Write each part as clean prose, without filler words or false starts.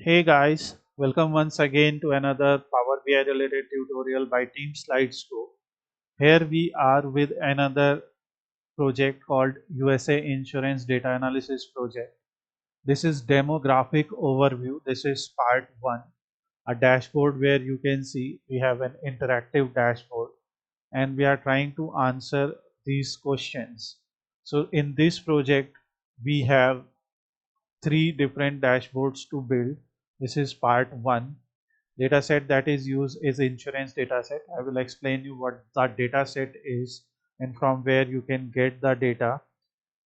Hey guys, welcome once again to another Power BI related tutorial by Team Slidescope. Here we are with another project called USA Insurance Data Analysis Project. This is demographic overview. This is part 1, a dashboard where you can see we have an interactive dashboard and we are trying to answer these questions. So in this project we have three different dashboards to build. This is part 1. Dataset that is used is insurance dataset. I will explain you what the dataset is and from where you can get the data.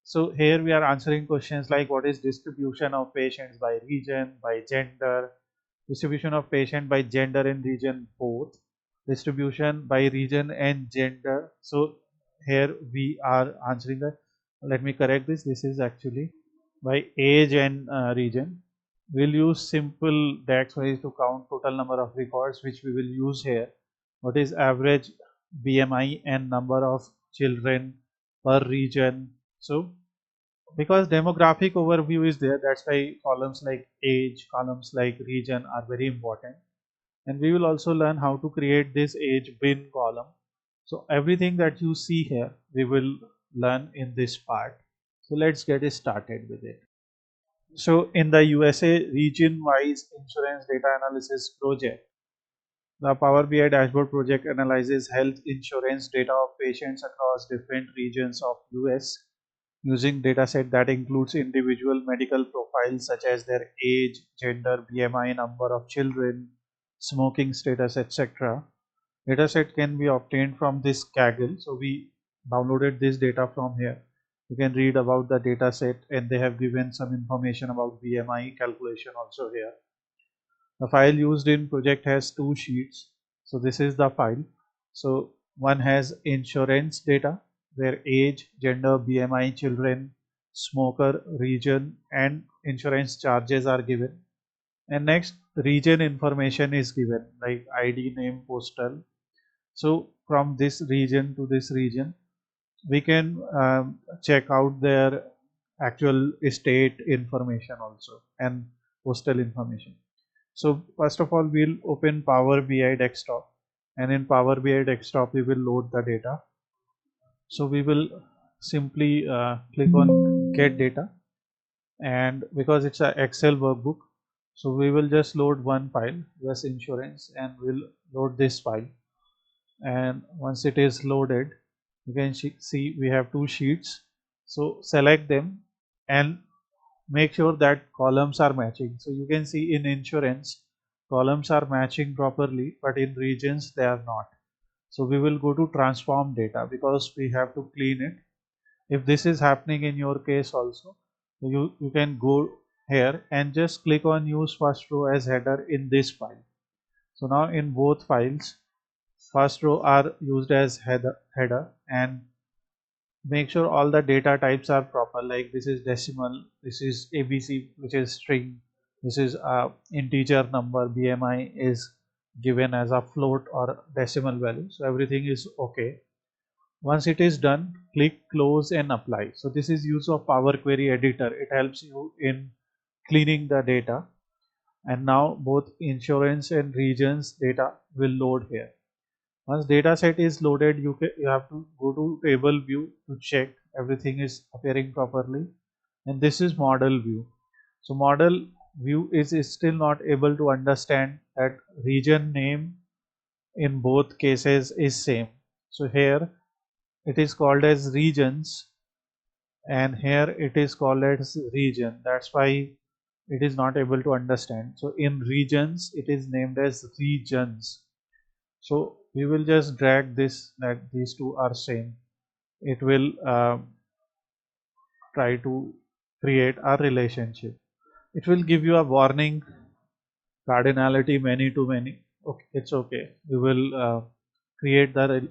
So here we are answering questions like what is distribution of patients by region, by gender, distribution of patient by gender and region both, distribution by region and gender. So here we are answering that. Let me correct this. This is actually by age and region. We'll use simple DAX ways to count total number of records, which we will use here. What is average BMI and number of children per region. So because demographic overview is there, that's why columns like age, columns like region are very important. And we will also learn how to create this age bin column. So everything that you see here we will learn in this part. So let's get started with it. So in the USA region wise insurance data analysis project, the Power BI dashboard project analyzes health insurance data of patients across different regions of US using dataset that includes individual medical profiles such as their age, gender, BMI, number of children, smoking status, etc. Dataset can be obtained from this Kaggle. So we downloaded this data from here. You can read about the dataset and they have given some information about BMI calculation also here. The file used in project has two sheets. So this is the file. So one has insurance data where age, gender, BMI, children, smoker, region and insurance charges are given. And next region information is given like ID, name, postal. So from this region to this region we can check out their actual state information also and postal information. So first of all we'll open Power BI desktop and in Power BI desktop we will load the data. So we will simply click on get data, and because it's an Excel workbook so we will just load one file, US insurance, and we'll load this file. And once it is loaded you can see we have two sheets. So select them and make sure that columns are matching. So you can see in insurance columns are matching properly but in regions they are not. So we will go to transform data because we have to clean it. If this is happening in your case also, you can go here and just click on use first row as header in this file. So now in both files first row are used as header, and make sure all the data types are proper, like this is decimal, this is ABC which is string, this is a integer number, BMI is given as a float or decimal value. So everything is okay. Once it is done, click close and apply. So this is use of Power Query editor. It helps you in cleaning the data, and now both insurance and regions data will load here. Once data set is loaded, you have to go to table view to check everything is appearing properly. And this is model view. So model view is still not able to understand that region name in both cases is same. So here it is called as regions and here it is called as region. That's why it is not able to understand. So in regions it is named as regions. So we will just drag this that these two are same. It will try to create a relationship. It will give you a warning cardinality many to many. Okay, it's okay. We will create the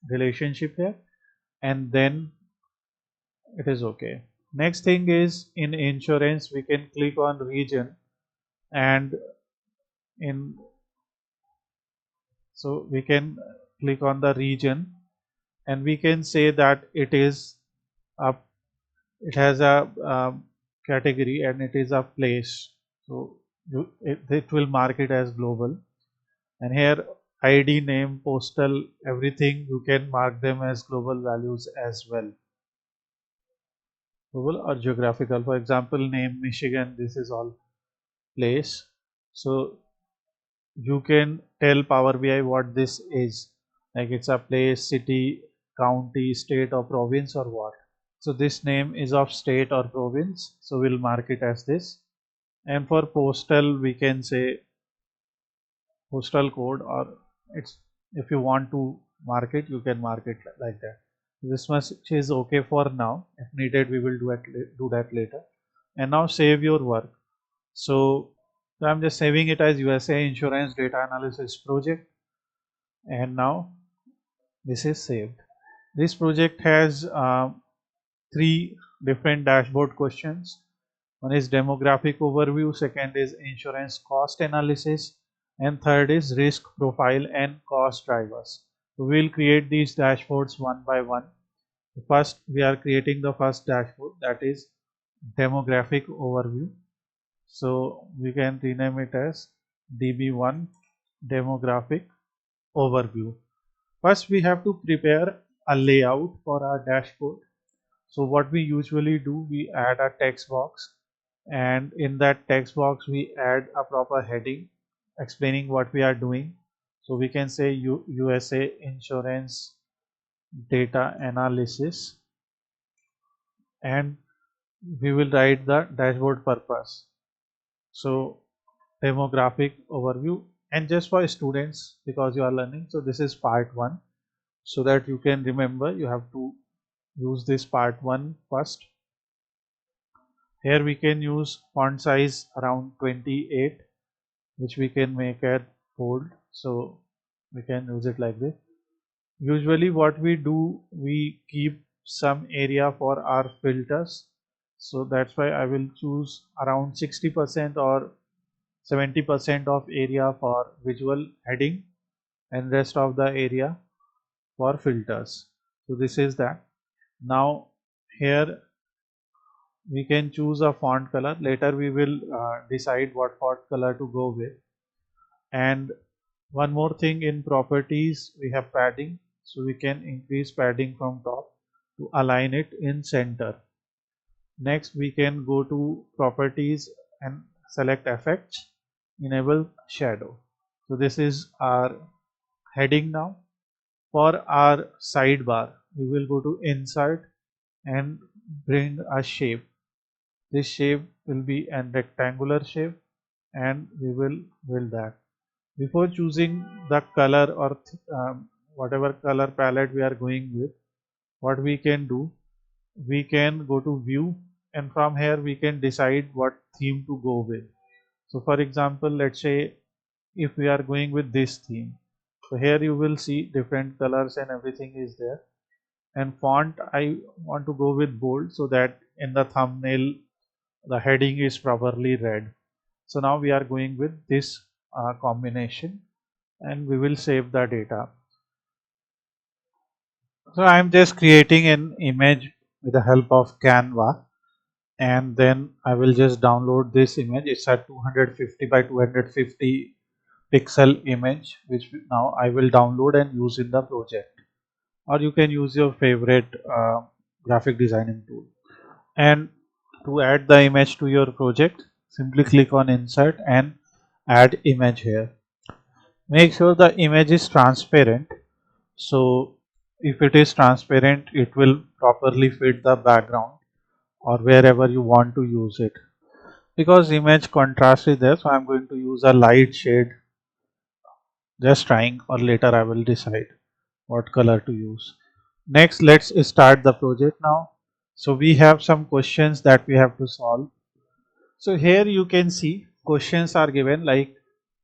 relationship here and then it is okay. Next thing is in insurance we can click on region, and in so we can click on the region and we can say that it is a it has a category and it is a place. So it will mark it as global. And here ID, name, postal, everything you can mark them as global values as well. Global or geographical. For example, name Michigan, this is all place. So you can tell Power BI what this is. Like it's a place, city, county, state or province or what. So this name is of state or province. So we'll mark it as this. And for postal, we can say postal code, or it's, if you want to mark it, you can mark it like that. This much is okay for now. If needed, we will do that later. And now save your work. So I'm just saving it as USA Insurance Data Analysis Project, and now this is saved. This project has three different dashboard questions. One is demographic overview, second is insurance cost analysis, and third is risk profile and cost drivers. So we'll create these dashboards one by one. First, we are creating the first dashboard, that is demographic overview. So we can rename it as DB1 demographic overview. First, we have to prepare a layout for our dashboard. So what we usually do, we add a text box, and in that text box we add a proper heading explaining what we are doing. So we can say USA Insurance Data Analysis, and we will write the dashboard purpose. So demographic overview, and just for students, because you are learning, so this is part 1, so that you can remember, you have to use this part 1 first. Here we can use font size around 28, which we can make it bold, so we can use it like this. Usually what we do, we keep some area for our filters, so that's why I will choose around 60% or 70% of area for visual heading and rest of the area for filters. So this is that. Now here we can choose a font color. Later we will decide what font color to go with. And one more thing, in properties we have padding, so we can increase padding from top to align it in center. Next we can go to properties and select effects, enable shadow. So this is our heading. Now for our sidebar, we will go to insert and bring a shape. This shape will be a rectangular shape, and we will build that. Before choosing the color or whatever color palette we are going with, what we can do, we can go to view, and from here we can decide what theme to go with. So for example, let's say if we are going with this theme, so here you will see different colors and everything is there. And font, I want to go with bold, so that in the thumbnail the heading is properly read. So now we are going with this combination, and we will save the data. So I am just creating an image with the help of Canva, and then I will just download this image. It's a 250 by 250 pixel image, which now I will download and use in the project. Or you can use your favorite graphic designing tool. And to add the image to your project, simply click on insert and add image here. Make sure the image is transparent. So if it is transparent, it will properly fit the background or wherever you want to use it. Because image contrast is there, so I'm going to use a light shade, just trying, or later I will decide what color to use. Next, let's start the project now. So we have some questions that we have to solve. So here you can see questions are given, like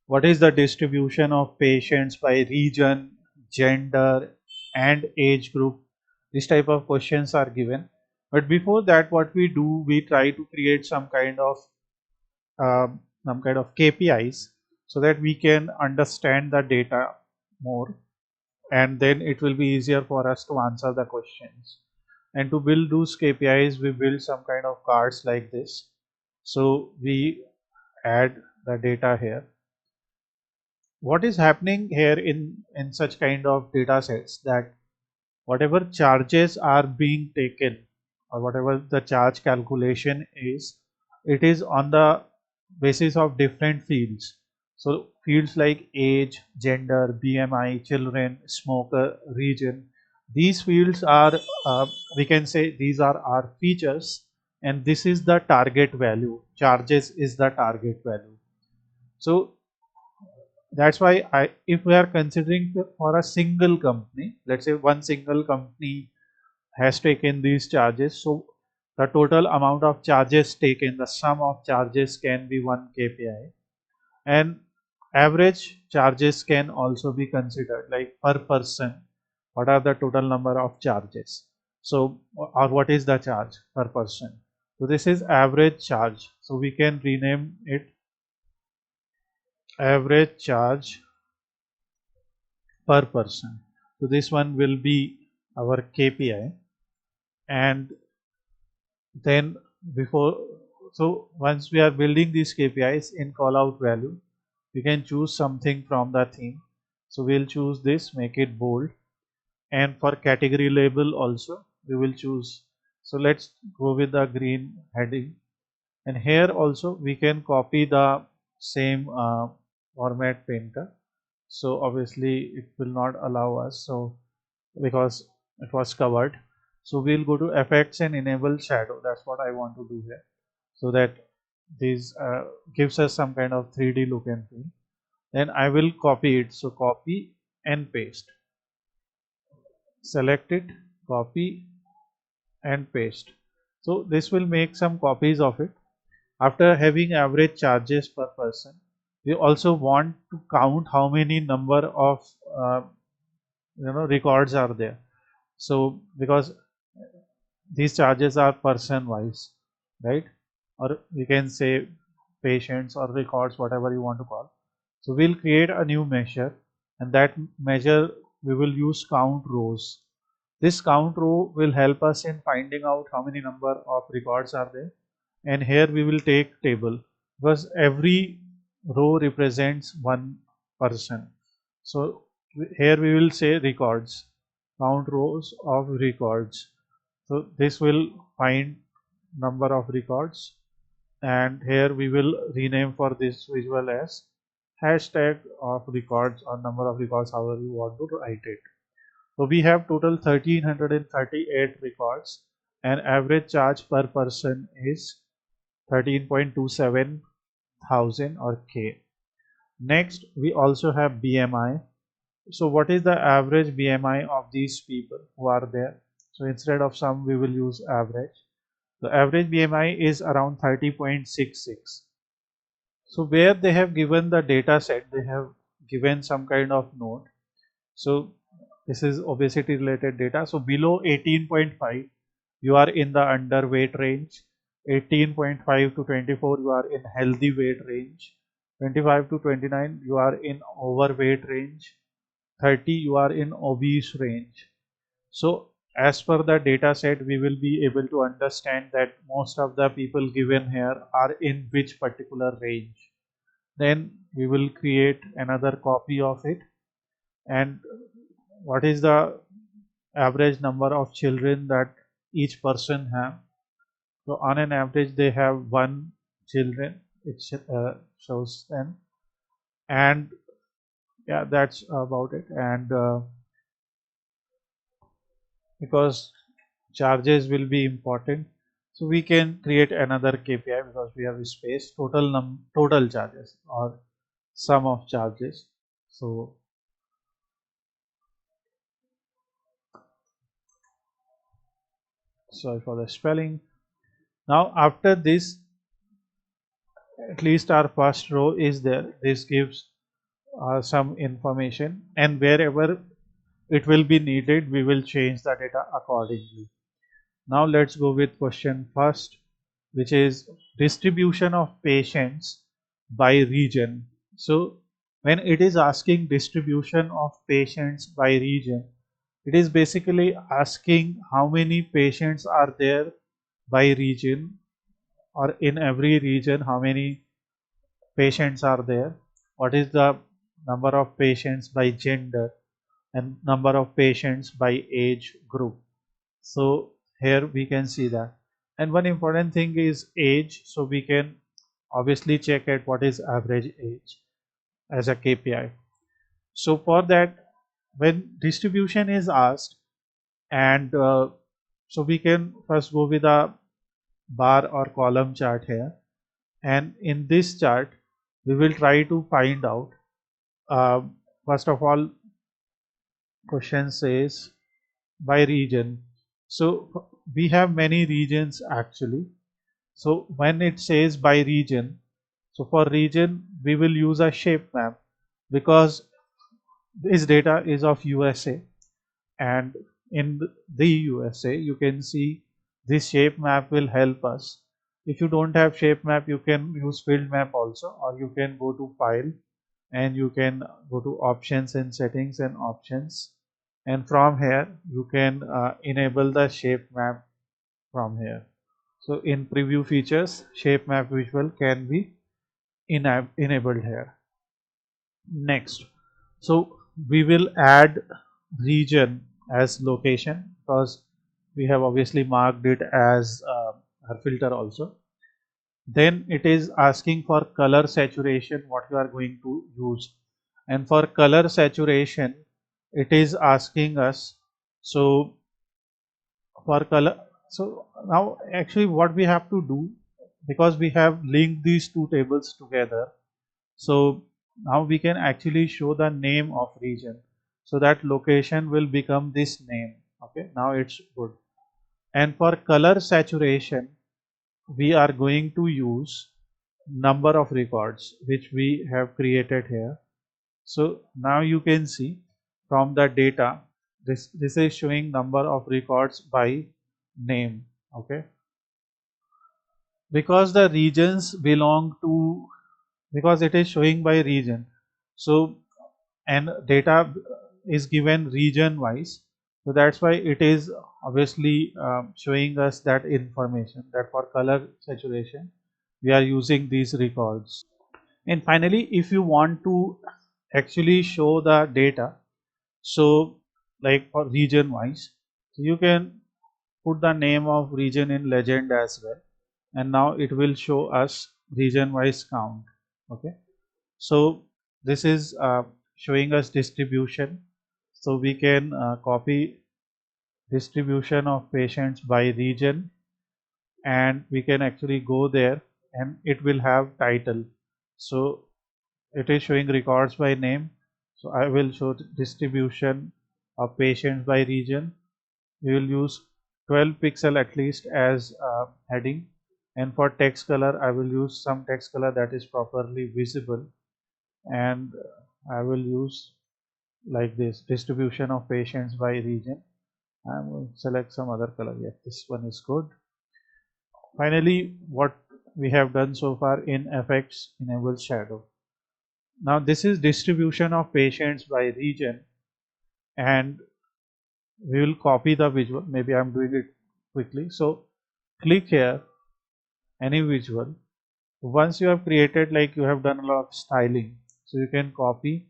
what is the distribution of patients by region, gender and age group. This type of questions are given. But before that, what we do, we try to create some kind of KPIs, so that we can understand the data more, and then it will be easier for us to answer the questions. And to build those KPIs, we build some kind of cards like this. So we add the data here. What is happening here in such kind of data sets, that whatever charges are being taken or whatever the charge calculation is, it is on the basis of different fields. So fields like age, gender, BMI, children, smoker, region, these fields are, we can say these are our features, and this is the target value. Charges is the target value. So that's why if we are considering for a single company, let's say one single company has taken these charges, so the total amount of charges taken, the sum of charges can be one KPI, and average charges can also be considered, like per person, what are the total number of charges, so or what is the charge per person. So this is average charge, so we can rename it average charge per person. So this one will be our KPI. And then before, so once we are building these KPIs in call out value, we can choose something from the theme. So we'll choose this, make it bold, and for category label also we will choose, so let's go with the green heading. And here also we can copy the same format painter, so obviously it will not allow us, so because it was covered. So we'll go to effects and enable shadow. That's what I want to do here, so that this gives us some kind of 3D look and feel. Then I will copy it, so copy and paste, select it, copy and paste. So this will make some copies of it. After having average charges per person, we also want to count how many number of records are there. So because these charges are person wise, right, or we can say patients or records, whatever you want to call. So we'll create a new measure, and that measure we will use count rows. This count row will help us in finding out how many number of records are there. And here we will take table, because every row represents one person. So here we will say records, count rows of records. So this will find number of records, and here we will rename for this visual as hashtag of records or number of records, however you want to write it. So we have total 1338 records, and average charge per person is 13.27 thousand or K. Next we also have BMI. So what is the average BMI of these people who are there? So instead of sum we will use average. The average BMI is around 30.66. So where they have given the data set, they have given some kind of note. So this is obesity related data. So below 18.5 you are in the underweight range, 18.5 to 24 you are in healthy weight range, 25 to 29 you are in overweight range, 30 you are in obese range. So as per the data set, we will be able to understand that most of the people given here are in which particular range. Then we will create another copy of it, and what is the average number of children that each person have. So on an average they have one children, it shows them. And yeah, that's about it. And because charges will be important, so we can create another KPI, because we have space, total charges or sum of charges. So sorry for the spelling. Now after this, at least our first row is there. This gives some information, and wherever it will be needed we will change the data accordingly. Now let's go with question first, which is distribution of patients by region. So when it is asking distribution of patients by region, it is basically asking how many patients are there by region, or in every region how many patients are there, what is the number of patients by gender, and number of patients by age group. So here we can see that. And one important thing is age, so we can obviously check at what is average age as a KPI. So for that, when distribution is asked, and so we can first go with a bar or column chart here, and in this chart we will try to find out, uh, first of all, question says by region. So we have many regions actually. So when it says by region, so for region we will use a shape map, because this data is of USA, and in the USA you can see this shape map will help us. If you don't have shape map, you can use field map also, or you can go to file and you can go to options and settings and options, and from here you can enable the shape map from here. So in preview features, shape map visual can be enabled here. Next, so we will add region as location, because we have obviously marked it as our filter also. Then it is asking for color saturation, what you are going to use, and for color saturation it is asking us, so for color, so now actually what we have to do, because we have linked these two tables together, so now we can actually show the name of region, so that location will become this name. Okay, now it's good. And for color saturation we are going to use number of records which we have created here. So now you can see from the data, this is showing number of records by name. Okay, because the regions belong to, because it is showing by region, so and data is given region wise, so that's why it is obviously showing us that information, that for color saturation we are using these records. And finally, if you want to actually show the data, so like for region wise, so you can put the name of region in legend as well, and now it will show us region wise count. Okay, so this is showing us distribution, so we can copy distribution of patients by region, and we can actually go there and it will have title. So it is showing records by name, so I will show distribution of patients by region. We will use 12 pixel at least as heading, and for text color I will use some text color that is properly visible, and I will use like this, distribution of patients by region. I will select some other color. Yes, this one is good. Finally, what we have done so far in effects, enable shadow. Now this is distribution of patients by region, and we will copy the visual. Maybe I'm doing it quickly. So click here, any visual. Once you have created, like you have done a lot of styling, so you can copy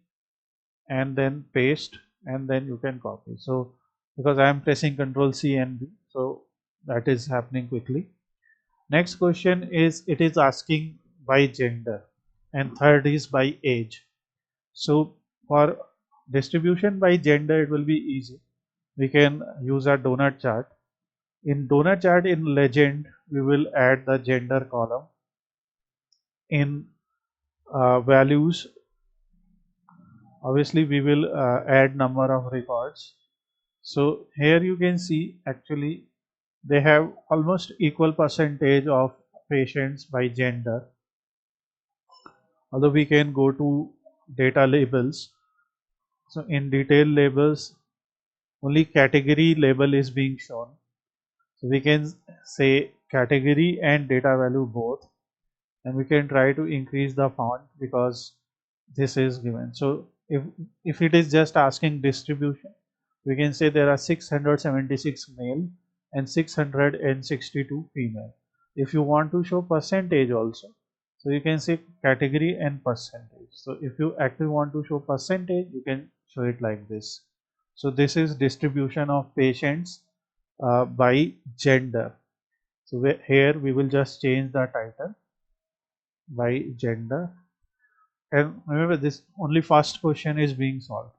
and then paste, and then you can copy. So because I am pressing Ctrl C and B, so that is happening quickly. Next question is, it is asking by gender, and third is by age. So for distribution by gender it will be easy. We can use a donut chart. In donut chart in legend we will add the gender column. In values, obviously we will add number of records. So here you can see actually they have almost equal percentage of patients by gender, although we can go to data labels. So in detail labels only category label is being shown, so we can say category and data value both, and we can try to increase the font because this is given. So if it is just asking distribution, we can say there are 676 male and 662 female. If you want to show percentage also, So you can see category and percentage. So if you actually want to show percentage, you can show it like this. So this is distribution of patients by gender. So here we will just change the title by gender. And remember, this only first question is being solved.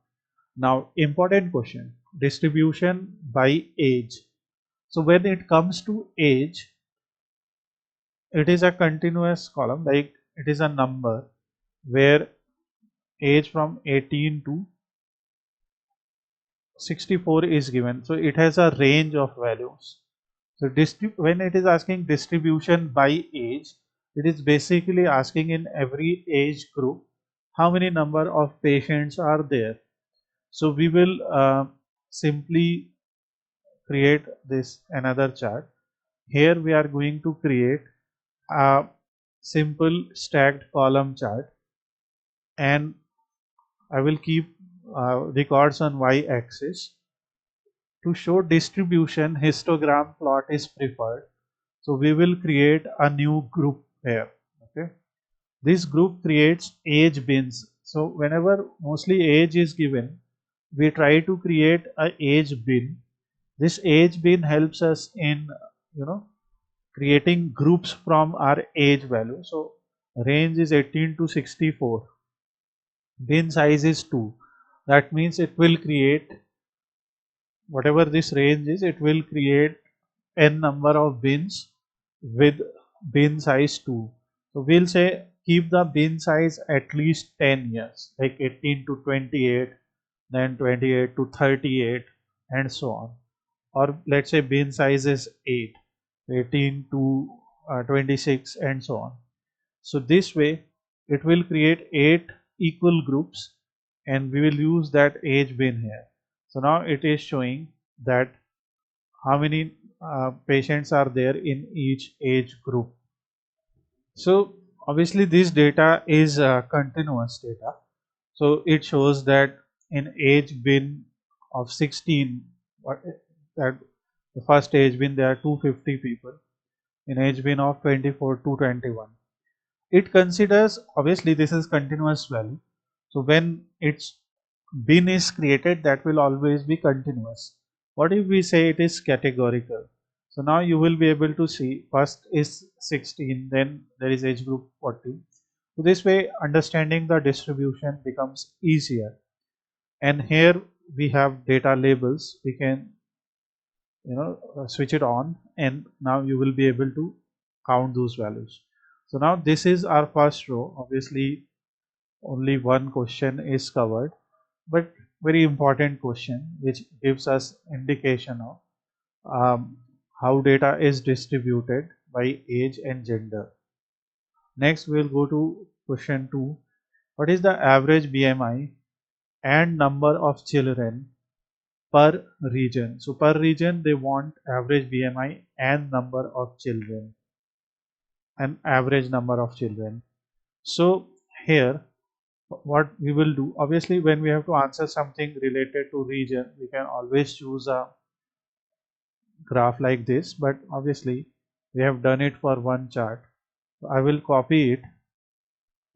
Now important question, distribution by age. So when it comes to age, it is a continuous column, like it is a number where age from 18 to 64 is given. So it has a range of values. So when it is asking distribution by age, it is basically asking in every age group how many number of patients are there. So we will simply create this another chart. Here we are going to create a simple stacked column chart, and I will keep records on y-axis. To show distribution, histogram plot is preferred. So we will create a new group here. Okay. This group creates age bins. So whenever mostly age is given, we try to create a age bin. This age bin helps us in creating groups from our age value. So range is 18 to 64. Bin size is 2. That means it will create whatever this range is, it will create n number of bins with bin size 2. So we'll say keep the bin size at least 10 years, like 18 to 28, then 28 to 38, and so on. Or let's say bin size is 8, 18 to 26, and so on. So this way it will create 8 equal groups, and we will use that age bin here. So now it is showing that how many patients are there in each age group. So obviously this data is continuous data. So it shows that in age bin of 16, that the first age bin there are 250 people. In age bin of 24 to 21. It considers, obviously this is continuous value. So when its bin is created, that will always be continuous. What if we say it is categorical? So now you will be able to see first is 16, then there is age group 40. So this way understanding the distribution becomes easier. And here we have data labels. We can switch it on, and now you will be able to count those values. So now this is our first row. Obviously only one question is covered, but very important question which gives us indication of how data is distributed by age and gender. Next we'll go to question 2. What is the average BMI and number of children per region? So per region they want average BMI and number of children, an average number of children. So here what we will do, obviously when we have to answer something related to region, we can always choose a graph like this, but obviously we have done it for one chart. So I will copy it.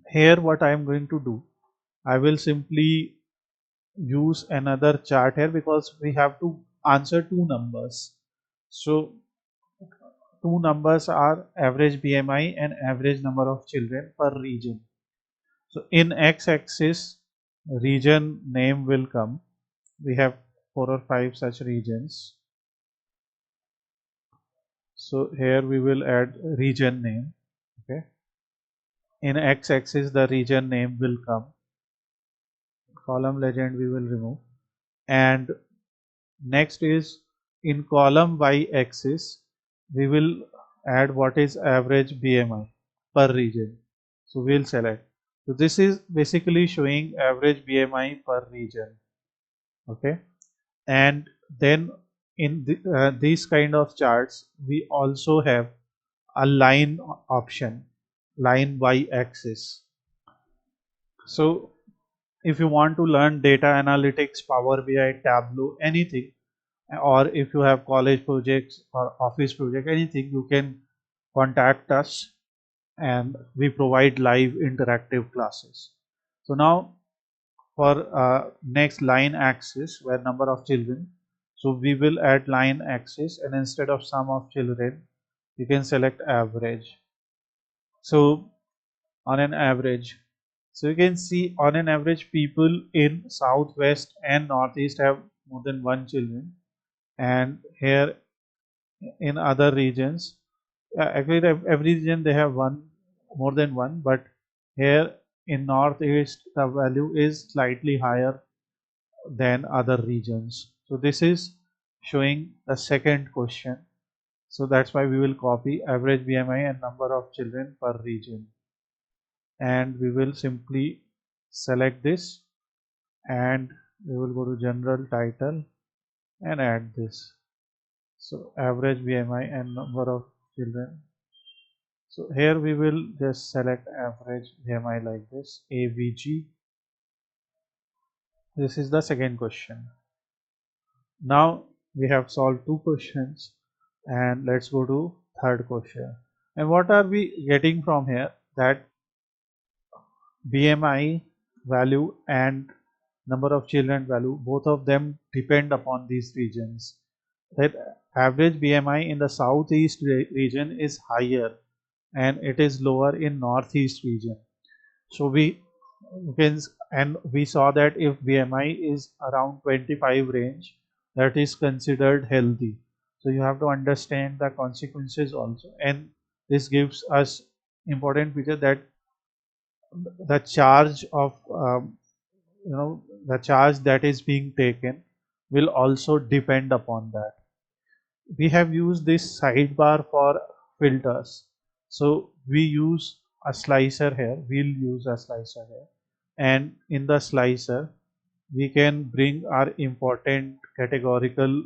Here what I am going to do, I will simply use another chart here because we have to answer two numbers. So two numbers are average BMI and average number of children per region. So in x-axis region name will come. We have 4 or 5 such regions. So here we will add region name. Okay. In x-axis the region name will come. Column legend we will remove. And next is in column y-axis we will add what is average BMI per region. So we'll select. So this is basically showing average BMI per region. Okay. And then in these kind of charts we also have a line option, line y-axis. So if you want to learn data analytics, Power BI, Tableau, anything, or if you have college projects or office project, anything, you can contact us. and we provide live interactive classes. So now for next line axis where number of children, so we will add line axis, and instead of sum of children you can select average. So on an average, so you can see on an average people in southwest and northeast have more than one children, and here in other regions, actually every region they have one, more than one, but here in northeast the value is slightly higher than other regions. So this is showing the second question. So that's why we will copy average BMI and number of children per region, and we will simply select this, and we will go to general title and add this. So average BMI and number of children. So here we will just select average BMI like this, AVG. This is the second question. Now we have solved two questions, and let's go to third question. And what are we getting from here? That BMI value and number of children value, both of them depend upon these regions. That average BMI in the southeast region is higher and it is lower in northeast region. So we can, and we saw that if BMI is around 25 range, that is considered healthy. So you have to understand the consequences also, and this gives us important feature that the charge of the charge that is being taken will also depend upon that. We have used this sidebar for filters, so we use a slicer here, we'll use a slicer here, and in the slicer we can bring our important categorical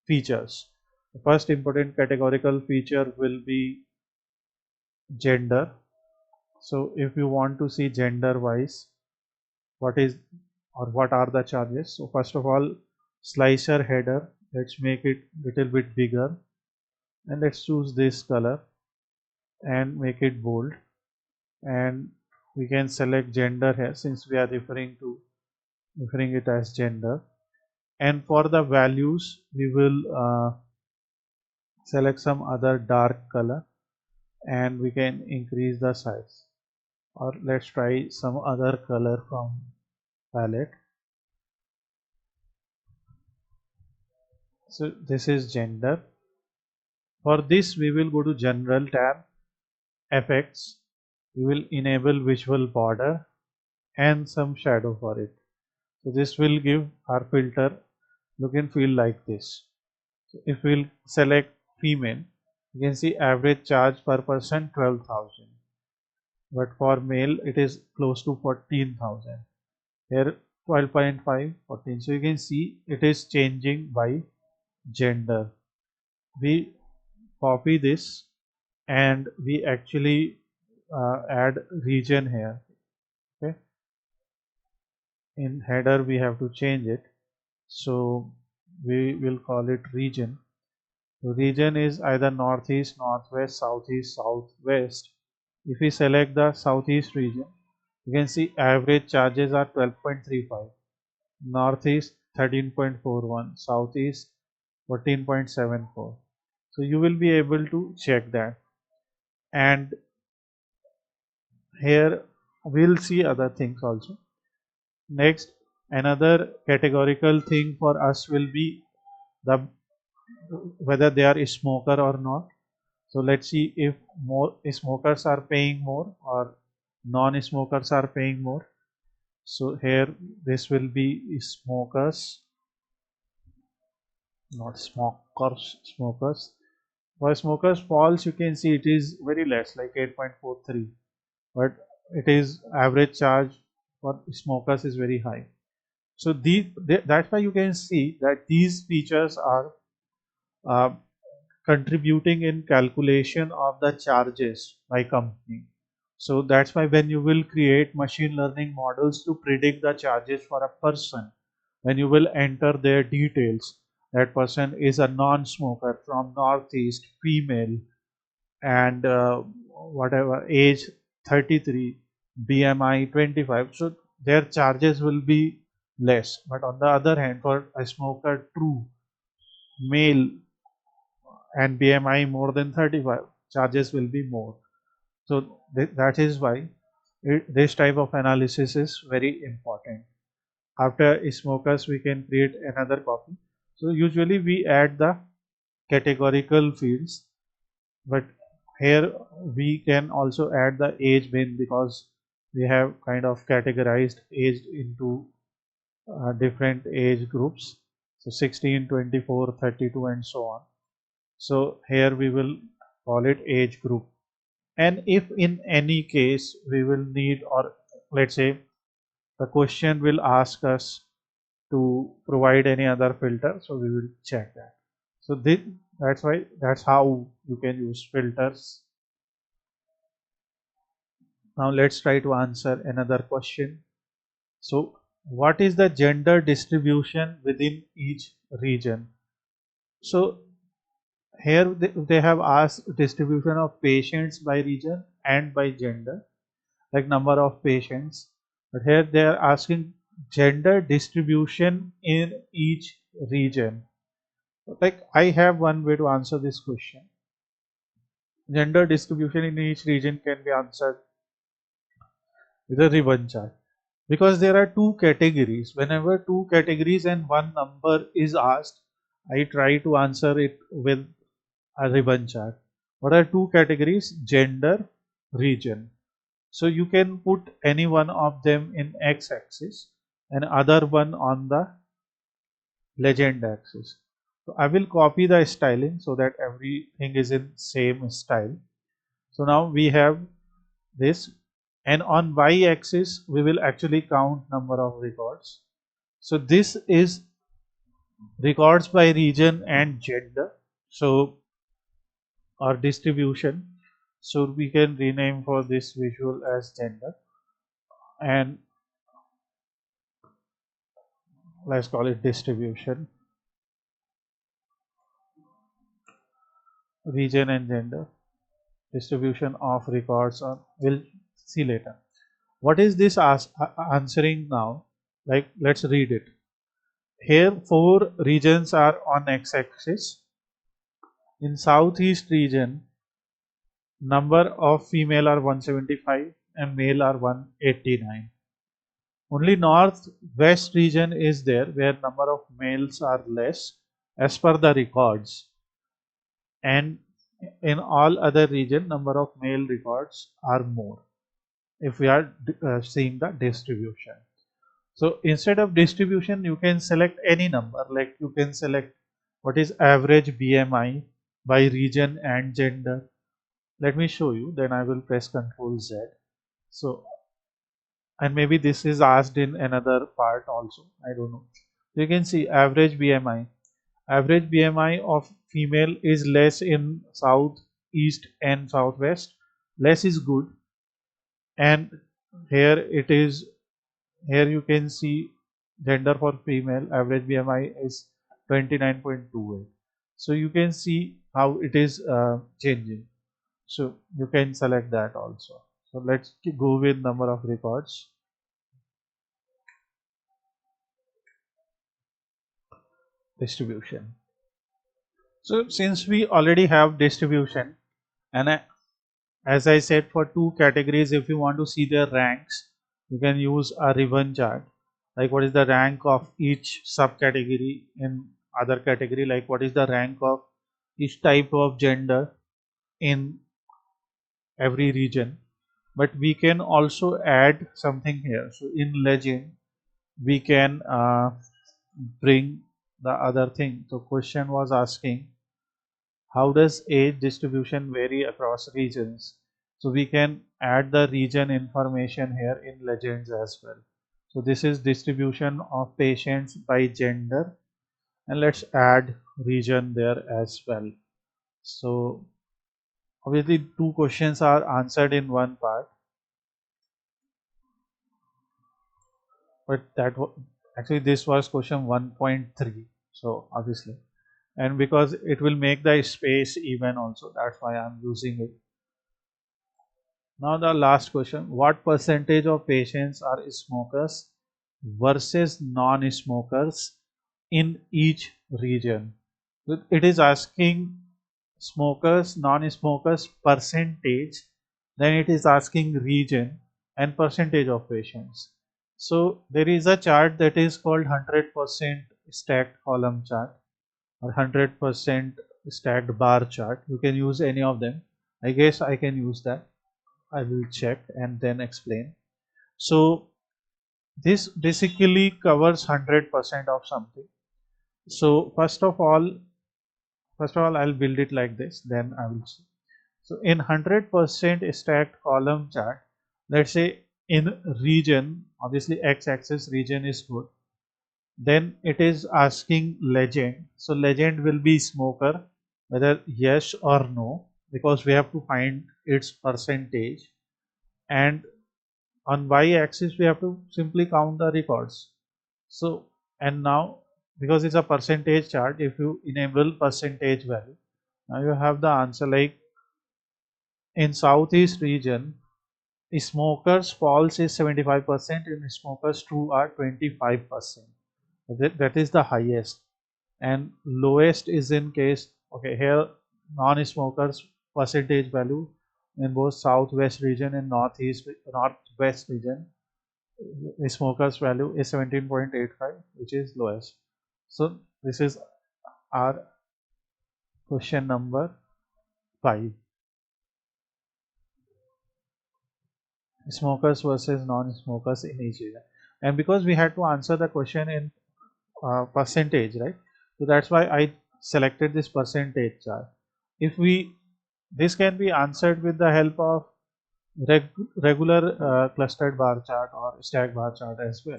features. The first important categorical feature will be gender. So if you want to see gender wise what is or what are the charges, so first of all, slicer header, let's make it little bit bigger, and let's choose this color and make it bold, and we can select gender here since we are referring it as gender. And for the values we will select some other dark color, and we can increase the size, or let's try some other color from palette. So this is gender. For this we will go to general tab, effects, we will enable visual border and some shadow for it. So this will give our filter look and feel like this. So if we'll select female, you can see average charge per person 12,000, but for male it is close to 14,000. Here 12.5, 14. So you can see it is changing by gender. We copy this and we actually add region here. Okay, in header we have to change it, so we will call it region. So region is either northeast, northwest, southeast, southwest. If we select the southeast region, you can see average charges are 12.35, northeast 13.41, southeast 14.74. So you will be able to check that, and here we'll see other things also. Next, another categorical thing for us will be the whether they are a smoker or not. So let's see if more smokers are paying more or non-smokers are paying more. So here this will be smokers, not smokers, smokers. For smokers falls, you can see it is very less, like 8.43, but it is average charge for smokers is very high. So that's why you can see that these features are uh, contributing in calculation of the charges by company. So that's why when you will create machine learning models to predict the charges for a person, when you will enter their details, that person is a non-smoker from northeast, female, and whatever age 33, BMI 25, so their charges will be less. But on the other hand, for a smoker true male and BMI more than 35, charges will be more. So that is why this type of analysis is very important. After smokers, we can create another copy. So usually we add the categorical fields, but here we can also add the age bin, because we have kind of categorized age into different age groups. So 16, 24, 32 and so on. So here we will call it age group. And if in any case we will need, or let's say the question will ask us to provide any other filter, so we will check that. So that's how you can use filters. Now let's try to answer another question. So what is the gender distribution within each region? So here they have asked distribution of patients by region and by gender, like number of patients. But here they are asking gender distribution in each region. Like, I have one way to answer this question. Gender distribution in each region can be answered with a ribbon chart, because there are two categories. Whenever two categories and one number is asked, I try to answer it with a ribbon chart. What are two categories? Gender, region. So you can put any one of them in x-axis and other one on the legend axis. So I will copy the styling so that everything is in same style. So now we have this, and on y-axis we will actually count number of records. So this is records by region and gender, so or distribution. So we can rename for this visual as gender, and let's call it distribution. Region and gender, distribution of records, or we'll see later. What is this answering now? Like, let's read it. Here 4 regions are on x-axis. In southeast region, number of female are 175 and male are 189. Only northwest region is there where number of males are less as per the records, and in all other region number of male records are more if we are seeing the distribution. So instead of distribution, you can select any number, like you can select what is average BMI by region and gender. Let me show you, then I will press Ctrl Z. So, and maybe this is asked in another part also, I don't know. You can see average BMI. Average BMI of female is less in south, east and southwest. Less is good, and here it is. Here you can see gender for female average BMI is 29.28. So you can see how it is changing. So you can select that also. So let's go with number of records. Distribution. So since we already have distribution, and as I said, for two categories, if you want to see their ranks, you can use a ribbon chart. Like what is the rank of each subcategory in other category, like what is the rank of each type of gender in every region. But we can also add something here. So in legend, we can bring the other thing. So question was asking, how does age distribution vary across regions? So we can add the region information here in legends as well. So this is distribution of patients by gender, and let's add region there as well. So obviously two questions are answered in one part, but actually this was question 1.3. So obviously, and because it will make the space even also, that's why I'm using it. Now the last question, what percentage of patients are smokers versus non-smokers in each region? It is asking smokers, non-smokers percentage, then it is asking region and percentage of patients. So there is a chart that is called 100% stacked column chart or 100% stacked bar chart. You can use any of them. I guess I can use that. I will check and then explain. So this basically covers 100% of something. So first of all I'll build it like this, then I will see. So in 100% stacked column chart, let's say in region, obviously x-axis region is good. Then it is asking legend. So legend will be smoker, whether yes or no, because we have to find its percentage. And on y-axis we have to simply count the records. So and now because it's a percentage chart, if you enable percentage value, now you have the answer like in southeast region smokers false is 75% and smokers true are 25%. That is the highest, and lowest is in case, okay, here non-smokers percentage value in both southwest region and northwest region, smokers value is 17.85, which is lowest. So this is our question number 5, smokers versus non-smokers in each area. And because we had to answer the question in percentage, right? So that's why I selected this percentage chart. If we, this can be answered with the help of regular clustered bar chart or stack bar chart as well.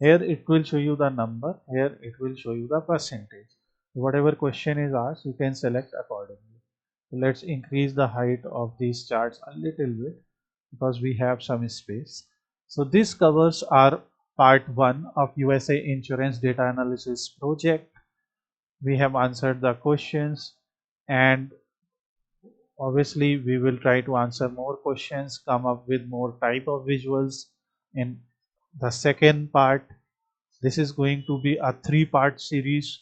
Here it will show you the number, here it will show you the percentage. Whatever question is asked, you can select accordingly. So let's increase the height of these charts a little bit because we have some space. So this covers our part 1 of USA Insurance Data Analysis project. We have answered the questions, and obviously we will try to answer more questions, come up with more type of visuals in the second part. This is going to be a 3-part series.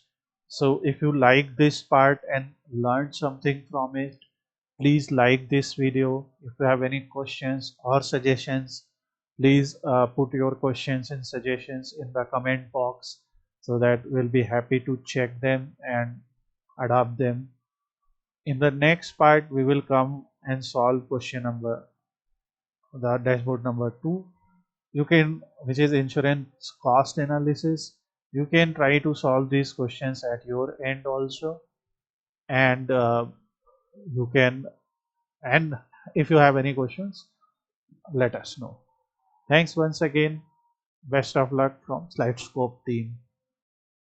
So if you like this part and learned something from it, please like this video. If you have any questions or suggestions, please put your questions and suggestions in the comment box so that we'll be happy to check them and adapt them. In the next part, we will come and solve question number, the dashboard number 2. You can, which is insurance cost analysis. You can try to solve these questions at your end also, and you can, and if you have any questions, let us know. Thanks once again. Best of luck from Slidescope team.